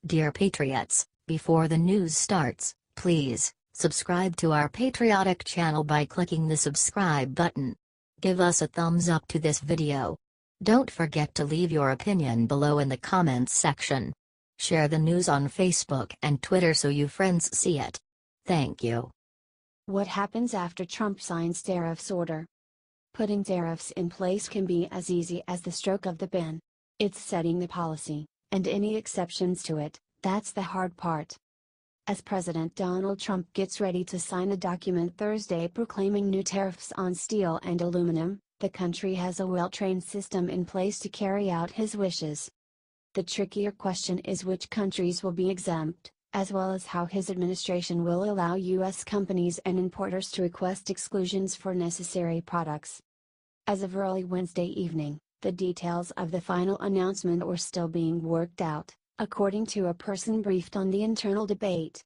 Dear Patriots, before the news starts, please subscribe to our patriotic channel by clicking the subscribe button. Give us a thumbs up to this video. Don't forget to leave your opinion below in the comments section. Share the news on Facebook and Twitter so you friends see it. Thank you. What happens after Trump signs tariffs order? Putting tariffs in place can be as easy as the stroke of the pen. It's setting the policy, and any exceptions to it, that's the hard part. As President Donald Trump gets ready to sign a document Thursday proclaiming new tariffs on steel and aluminum, the country has a well-trained system in place to carry out his wishes. The trickier question is which countries will be exempt, as well as how his administration will allow U.S. companies and importers to request exclusions for necessary products. As of early Wednesday evening, the details of the final announcement were still being worked out, according to a person briefed on the internal debate.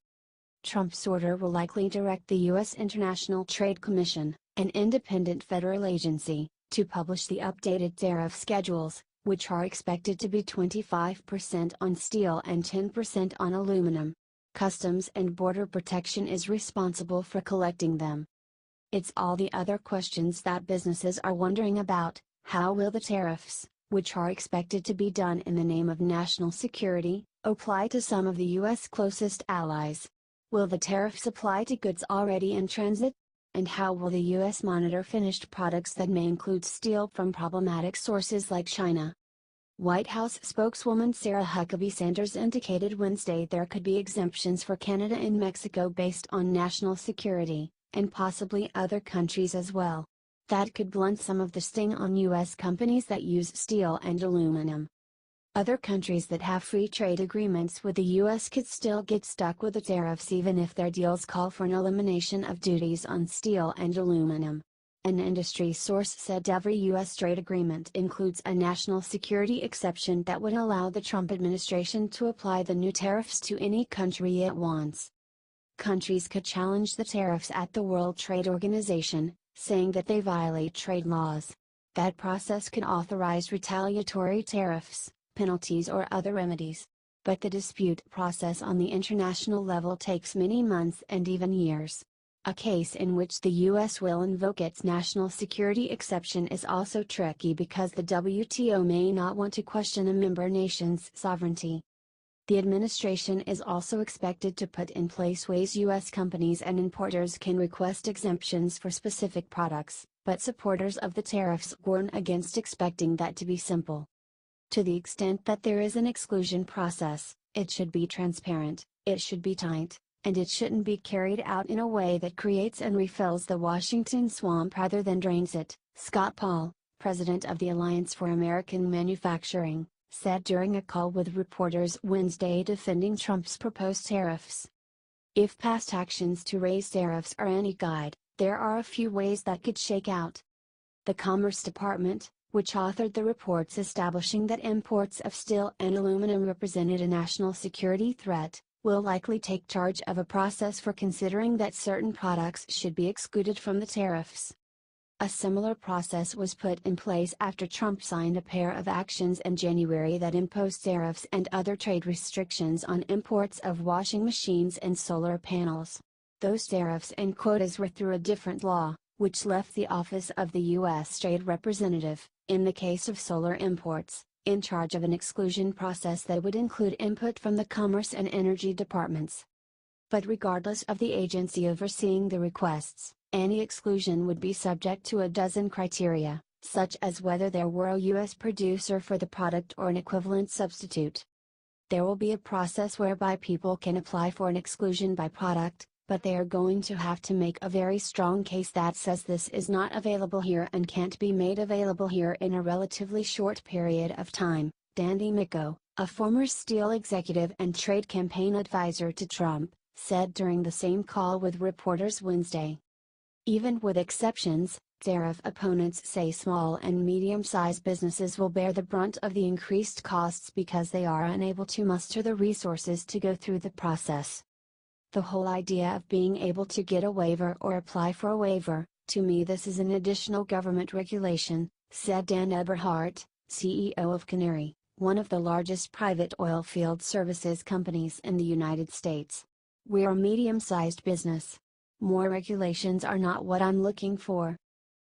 Trump's order will likely direct the U.S. International Trade Commission, an independent federal agency, to publish the updated tariff schedules, which are expected to be 25% on steel and 10% on aluminum. Customs and Border Protection is responsible for collecting them. It's all the other questions that businesses are wondering about. How will the tariffs, which are expected to be done in the name of national security, apply to some of the U.S. closest allies? Will the tariffs apply to goods already in transit? And how will the U.S. monitor finished products that may include steel from problematic sources like China? White House spokeswoman Sarah Huckabee Sanders indicated Wednesday there could be exemptions for Canada and Mexico based on national security, and possibly other countries as well. That could blunt some of the sting on U.S. companies that use steel and aluminum. Other countries that have free trade agreements with the U.S. could still get stuck with the tariffs even if their deals call for an elimination of duties on steel and aluminum. An industry source said every U.S. trade agreement includes a national security exception that would allow the Trump administration to apply the new tariffs to any country it wants. Countries could challenge the tariffs at the World Trade Organization, saying that they violate trade laws. That process could authorize retaliatory tariffs, penalties or other remedies. But the dispute process on the international level takes many months and even years. A case in which the U.S. will invoke its national security exception is also tricky because the WTO may not want to question a member nation's sovereignty. The administration is also expected to put in place ways U.S. companies and importers can request exemptions for specific products, but supporters of the tariffs warn against expecting that to be simple. To the extent that there is an exclusion process, it should be transparent, it should be tight, and it shouldn't be carried out in a way that creates and refills the Washington swamp rather than drains it, Scott Paul, president of the Alliance for American Manufacturing, said during a call with reporters Wednesday defending Trump's proposed tariffs. If past actions to raise tariffs are any guide, there are a few ways that could shake out. The Commerce Department, which authored the reports establishing that imports of steel and aluminum represented a national security threat, will likely take charge of a process for considering that certain products should be excluded from the tariffs. A similar process was put in place after Trump signed a pair of actions in January that imposed tariffs and other trade restrictions on imports of washing machines and solar panels. Those tariffs and quotas were through a different law, which left the Office of the U.S. Trade Representative, in the case of solar imports, in charge of an exclusion process that would include input from the Commerce and Energy departments. But regardless of the agency overseeing the requests, any exclusion would be subject to a dozen criteria, such as whether there were a U.S. producer for the product or an equivalent substitute. There will be a process whereby people can apply for an exclusion by product, but they are going to have to make a very strong case that says this is not available here and can't be made available here in a relatively short period of time, Dandy Miko, a former Steel executive and trade campaign advisor to Trump, said during the same call with reporters Wednesday. Even with exceptions, tariff opponents say small and medium-sized businesses will bear the brunt of the increased costs because they are unable to muster the resources to go through the process. The whole idea of being able to get a waiver or apply for a waiver, to me this is an additional government regulation, said Dan Eberhardt, CEO of Canary, one of the largest private oilfield services companies in the United States. "We're a medium-sized business. More regulations are not what I'm looking for."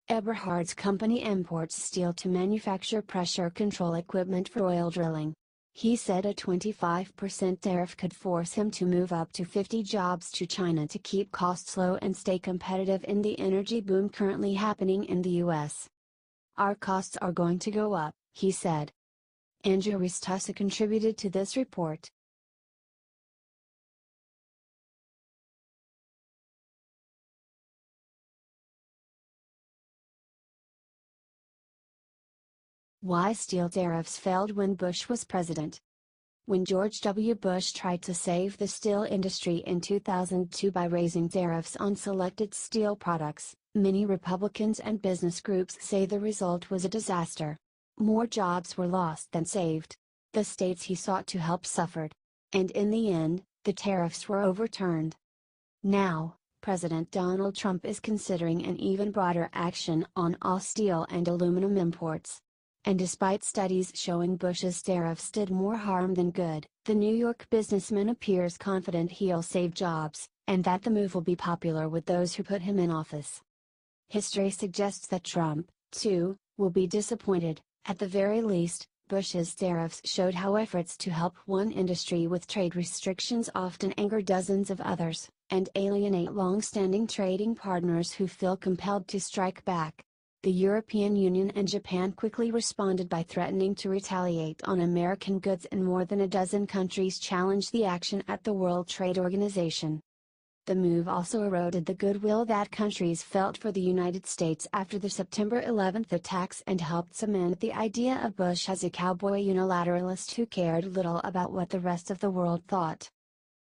Eberhard's company imports steel to manufacture pressure control equipment for oil drilling. He said a 25% tariff could force him to move up to 50 jobs to China to keep costs low and stay competitive in the energy boom currently happening in the US. "Our costs are going to go up," he said. Andrew Ristusa contributed to this report. Why steel tariffs failed when Bush was president. When George W. Bush tried to save the steel industry in 2002 by raising tariffs on selected steel products, many Republicans and business groups say the result was a disaster. More jobs were lost than saved. The states he sought to help suffered. And in the end, the tariffs were overturned. Now, President Donald Trump is considering an even broader action on all steel and aluminum imports. And despite studies showing Bush's tariffs did more harm than good, the New York businessman appears confident he'll save jobs, and that the move will be popular with those who put him in office. History suggests that Trump, too, will be disappointed. At the very least, Bush's tariffs showed how efforts to help one industry with trade restrictions often anger dozens of others, and alienate long-standing trading partners who feel compelled to strike back. The European Union and Japan quickly responded by threatening to retaliate on American goods, and more than a dozen countries challenged the action at the World Trade Organization. The move also eroded the goodwill that countries felt for the United States after the September 11 attacks and helped cement the idea of Bush as a cowboy unilateralist who cared little about what the rest of the world thought.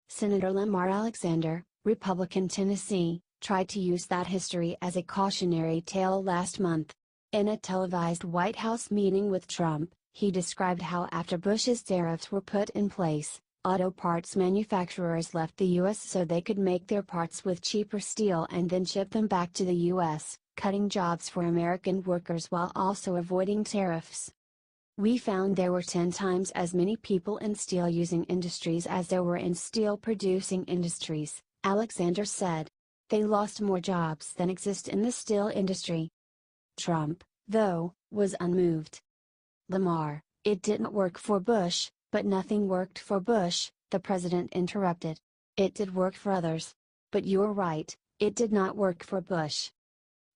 Senator Lamar Alexander, Republican Tennessee, tried to use that history as a cautionary tale last month. In a televised White House meeting with Trump, he described how after Bush's tariffs were put in place, auto parts manufacturers left the U.S. so they could make their parts with cheaper steel and then ship them back to the U.S., cutting jobs for American workers while also avoiding tariffs. "We found there were 10 times as many people in steel-using industries as there were in steel-producing industries," Alexander said. "They lost more jobs than exist in the steel industry." Trump, though, was unmoved. Lamar, "It didn't work for Bush, but nothing worked for Bush," the president interrupted. "It did work for others. But you're right, it did not work for Bush."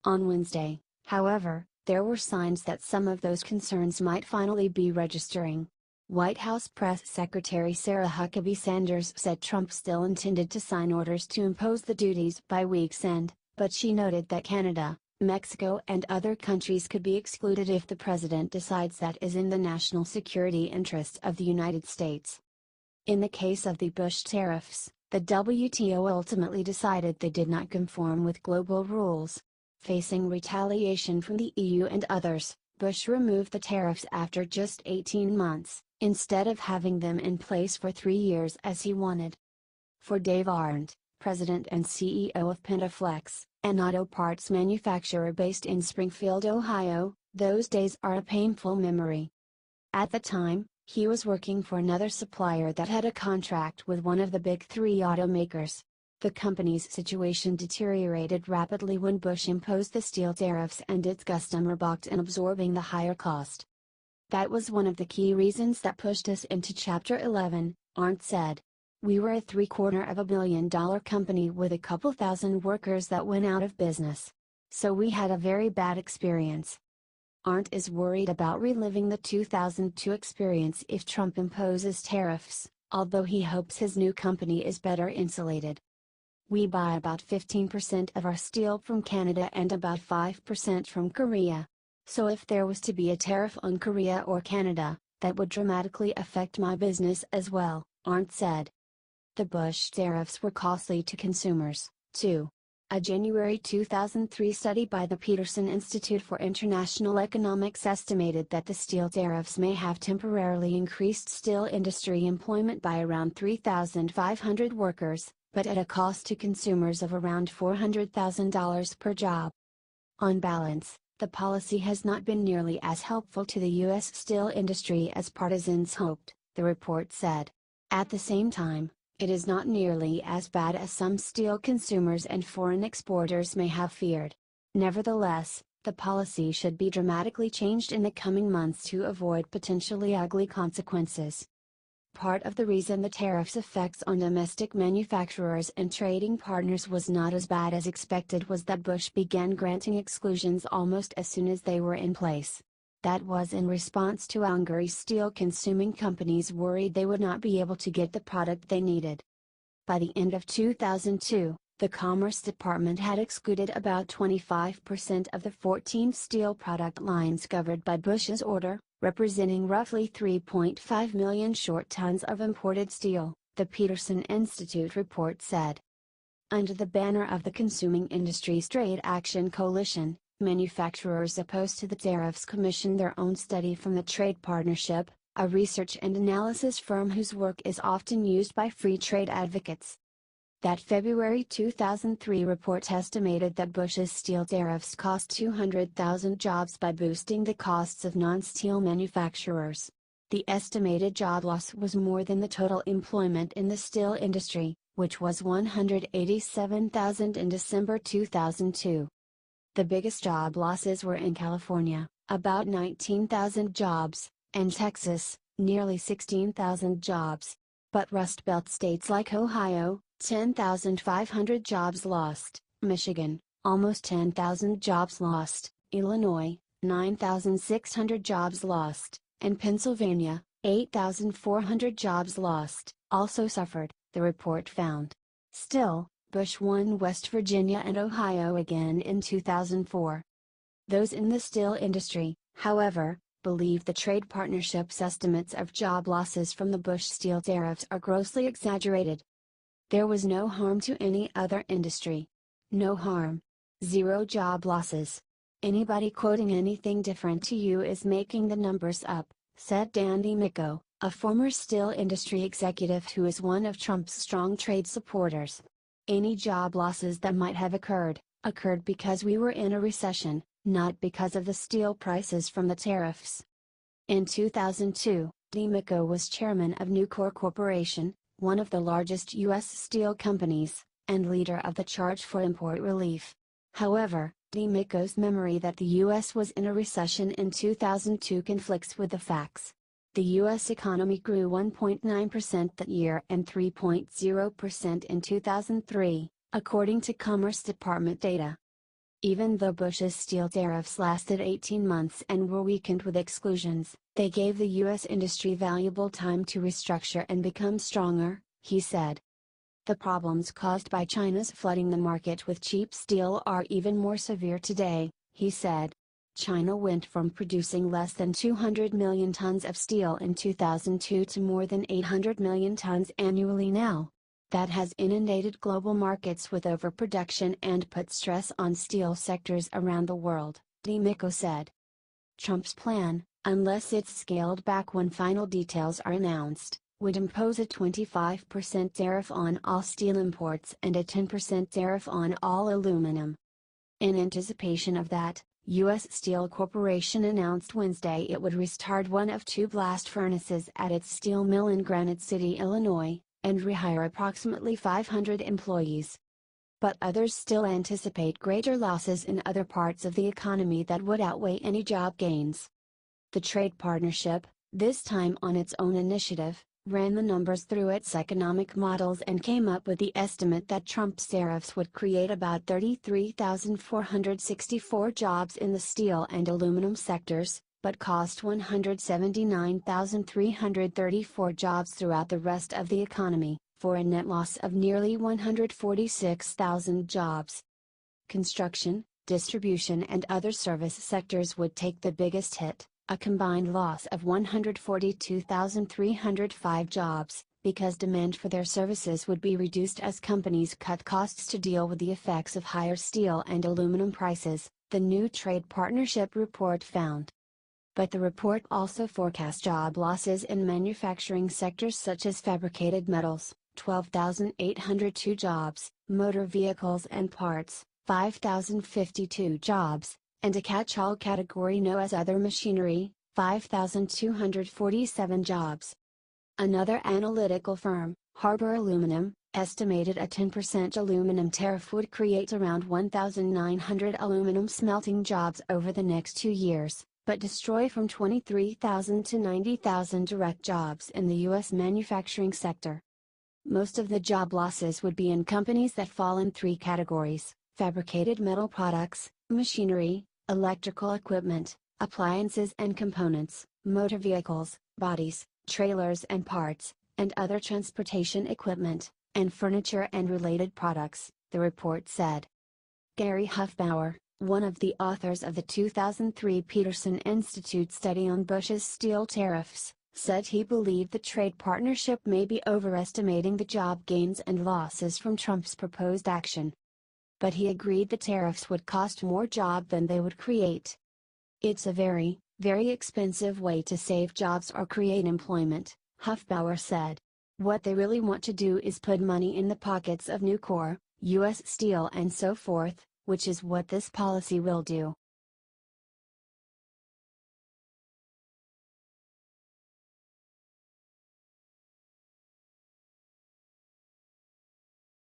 On Wednesday, however, there were signs that some of those concerns might finally be registering. White House Press Secretary Sarah Huckabee Sanders said Trump still intended to sign orders to impose the duties by week's end, but she noted that Canada, Mexico and other countries could be excluded if the president decides that is in the national security interest of the United States. In the case of the Bush tariffs, the WTO ultimately decided they did not conform with global rules. Facing retaliation from the EU and others, Bush removed the tariffs after just 18 months, instead of having them in place for 3 years as he wanted. For Dave Arndt, president and CEO of Pentaflex, an auto parts manufacturer based in Springfield, Ohio, those days are a painful memory. At the time, he was working for another supplier that had a contract with one of the big 3 automakers. The company's situation deteriorated rapidly when Bush imposed the steel tariffs and its customer balked in absorbing the higher cost. "That was one of the key reasons that pushed us into Chapter 11, Arndt said. "We were a $750 million company with a couple thousand workers that went out of business. So we had a very bad experience." Arndt is worried about reliving the 2002 experience if Trump imposes tariffs, although he hopes his new company is better insulated. "We buy about 15% of our steel from Canada and about 5% from Korea. So if there was to be a tariff on Korea or Canada, that would dramatically affect my business as well," Arndt said. The Bush tariffs were costly to consumers, too. A January 2003 study by the Peterson Institute for International Economics estimated that the steel tariffs may have temporarily increased steel industry employment by around 3,500 workers, but at a cost to consumers of around $400,000 per job. On balance, the policy has not been nearly as helpful to the U.S. steel industry as partisans hoped, the report said. At the same time, it is not nearly as bad as some steel consumers and foreign exporters may have feared. Nevertheless, the policy should be dramatically changed in the coming months to avoid potentially ugly consequences. Part of the reason the tariffs' effects on domestic manufacturers and trading partners was not as bad as expected was that Bush began granting exclusions almost as soon as they were in place. That was in response to Hungary's steel-consuming companies worried they would not be able to get the product they needed. By the end of 2002, the Commerce Department had excluded about 25% of the 14 steel product lines covered by Bush's order, representing roughly 3.5 million short tons of imported steel, the Peterson Institute report said. Under the banner of the Consuming Industries Trade Action Coalition, manufacturers opposed to the tariffs commissioned their own study from the Trade Partnership, a research and analysis firm whose work is often used by free trade advocates. That February 2003 report estimated that Bush's steel tariffs cost 200,000 jobs by boosting the costs of non-steel manufacturers. The estimated job loss was more than the total employment in the steel industry, which was 187,000 in December 2002. The biggest job losses were in California, about 19,000 jobs, and Texas, nearly 16,000 jobs. But Rust Belt states like Ohio, 10,500 jobs lost, Michigan, almost 10,000 jobs lost, Illinois, 9,600 jobs lost, and Pennsylvania, 8,400 jobs lost, also suffered, the report found. Still, Bush won West Virginia and Ohio again in 2004. Those in the steel industry, however, believe the trade partnership's estimates of job losses from the Bush steel tariffs are grossly exaggerated. There was no harm to any other industry. No harm. Zero job losses. Anybody quoting anything different to you is making the numbers up, said Dan DiMicco, a former steel industry executive who is one of Trump's strong trade supporters. Any job losses that might have occurred because we were in a recession, not because of the steel prices from the tariffs. In 2002, DiMicco was chairman of Nucor Corporation, one of the largest U.S. steel companies, and leader of the Charge for Import Relief. However, DiMicco's memory that the U.S. was in a recession in 2002 conflicts with the facts. The U.S. economy grew 1.9% that year and 3.0% in 2003, according to Commerce Department data. Even though Bush's steel tariffs lasted 18 months and were weakened with exclusions, they gave the U.S. industry valuable time to restructure and become stronger, he said. The problems caused by China's flooding the market with cheap steel are even more severe today, he said. China went from producing less than 200 million tons of steel in 2002 to more than 800 million tons annually now. That has inundated global markets with overproduction and put stress on steel sectors around the world, DiMicco said. Trump's plan, unless it's scaled back when final details are announced, would impose a 25% tariff on all steel imports and a 10% tariff on all aluminum. In anticipation of that, U.S. Steel Corporation announced Wednesday it would restart one of two blast furnaces at its steel mill in Granite City, Illinois, and rehire approximately 500 employees. But others still anticipate greater losses in other parts of the economy that would outweigh any job gains. The trade partnership, this time on its own initiative, ran the numbers through its economic models and came up with the estimate that Trump's tariffs would create about 33,464 jobs in the steel and aluminum sectors, but cost 179,334 jobs throughout the rest of the economy, for a net loss of nearly 146,000 jobs. Construction, distribution and other service sectors would take the biggest hit, a combined loss of 142,305 jobs, because demand for their services would be reduced as companies cut costs to deal with the effects of higher steel and aluminum prices, the new trade partnership report found. But the report also forecast job losses in manufacturing sectors such as fabricated metals, 12,802 jobs, motor vehicles and parts, 5,052 jobs, and a catch-all category known as other machinery, 5,247 jobs. Another analytical firm, Harbor Aluminum, estimated a 10% aluminum tariff would create around 1,900 aluminum smelting jobs over the next 2 years, but destroy from 23,000 to 90,000 direct jobs in the U.S. manufacturing sector. Most of the job losses would be in companies that fall in 3 categories: fabricated metal products, machinery, electrical equipment, appliances and components, motor vehicles, bodies, trailers and parts, and other transportation equipment, and furniture and related products, the report said. Gary Huffbauer, one of the authors of the 2003 Peterson Institute study on Bush's steel tariffs, said he believed the trade partnership may be overestimating the job gains and losses from Trump's proposed action. But he agreed the tariffs would cost more jobs than they would create. It's a very, very expensive way to save jobs or create employment, Huffbauer said. What they really want to do is put money in the pockets of Nucor, U.S. Steel and so forth, which is what this policy will do.